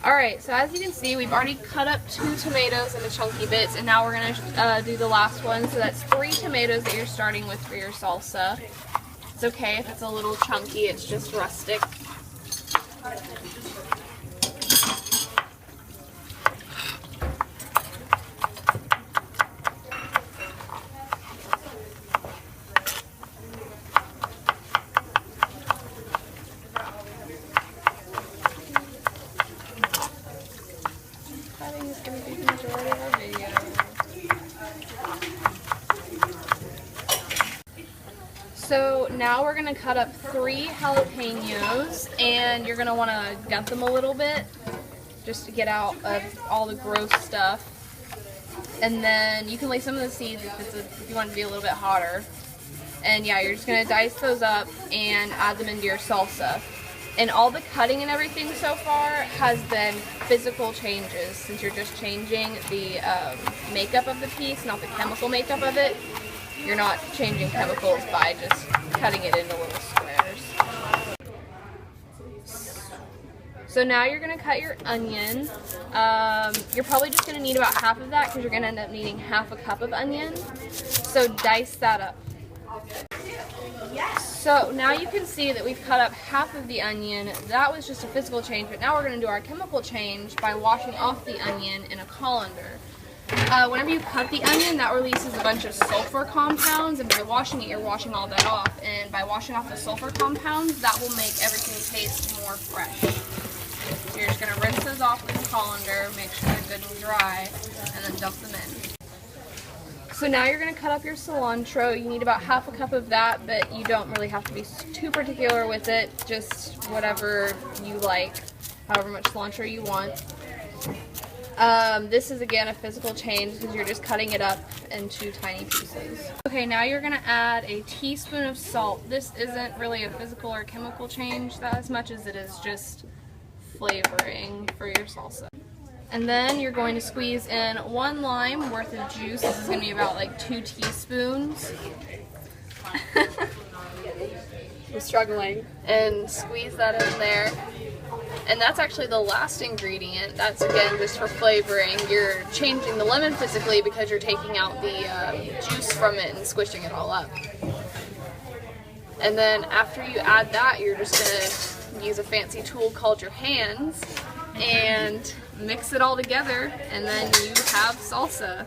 Alright, so as you can see, we've already cut up 2 tomatoes into chunky bits, and now we're going to do the last one. So that's 3 tomatoes that you're starting with for your salsa. It's okay if it's a little chunky, it's just rustic. Cutting is going to be the majority of our video. So now we're going to cut up 3 jalapenos, and you're going to want to gut them a little bit just to get out of all the gross stuff. And then you can lay some of the seeds if you want it to be a little bit hotter. And yeah, you're just going to dice those up and add them into your salsa. And all the cutting and everything so far has been physical changes, since you're just changing the makeup of the piece, not the chemical makeup of it. You're not changing chemicals by just cutting it into little squares. So now you're going to cut your onion. You're probably just going to need about half of that because you're going to end up needing half a cup of onion. So dice that up. So now you can see that we've cut up half of the onion. That was just a physical change, but now we're going to do our chemical change by washing off the onion in a colander. Whenever you cut the onion, that releases a bunch of sulfur compounds, and by washing it, you're washing all that off. And by washing off the sulfur compounds, that will make everything taste more fresh. So you're just going to rinse those off in the colander, make sure they're good and dry, and then dump them in. So now you're going to cut up your cilantro. You need about half a cup of that, but you don't really have to be too particular with it. Just whatever you like, however much cilantro you want. This is again a physical change because you're just cutting it up into tiny pieces. Okay, now you're going to add a teaspoon of salt. This isn't really a physical or chemical change that as much as it is just flavoring for your salsa. And then you're going to squeeze in 1 lime worth of juice. This is going to be about like 2 teaspoons. I'm struggling. And squeeze that in there. And that's actually the last ingredient. That's again just for flavoring. You're changing the lemon physically because you're taking out the juice from it and squishing it all up. And then after you add that, you're just going to use a fancy tool called your hands and mix it all together, and then you have salsa.